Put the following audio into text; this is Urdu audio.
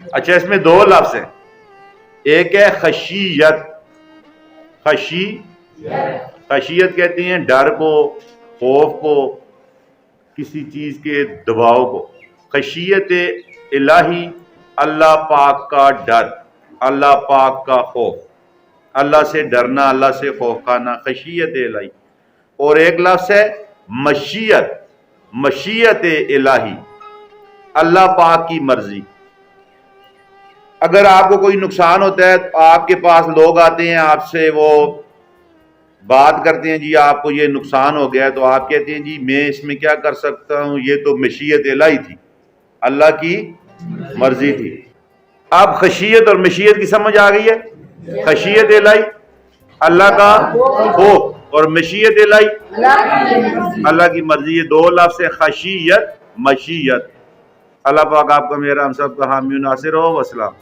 اچھا، اس میں دو لفظ ہیں، ایک ہے خشیت. خشیت کہتے ہیں ڈر کو، خوف کو، کسی چیز کے دباؤ کو. خشیت الہی، اللہ پاک کا ڈر، اللہ پاک کا خوف، اللہ سے ڈرنا، اللہ سے خوف کھانا، خشیت الہی. اور ایک لفظ ہے مشیت. مشیت الہی، اللہ پاک کی مرضی. اگر آپ کو کوئی نقصان ہوتا ہے تو آپ کے پاس لوگ آتے ہیں، آپ سے وہ بات کرتے ہیں، جی آپ کو یہ نقصان ہو گیا ہے، تو آپ کہتے ہیں جی میں اس میں کیا کر سکتا ہوں، یہ تو مشیت الہی تھی، اللہ کی مرضی تھی. اب خشیت اور مشیت کی سمجھ آ گئی ہے. خشیت الہی اللہ کا خوف، اور مشیت الہی اللہ کی مرضی. یہ دو لفظ ہے، خشیت، مشیت. اللہ پاک آپ کا، میرا، ہم سب کا حامی و ناصر ہو. والسلام.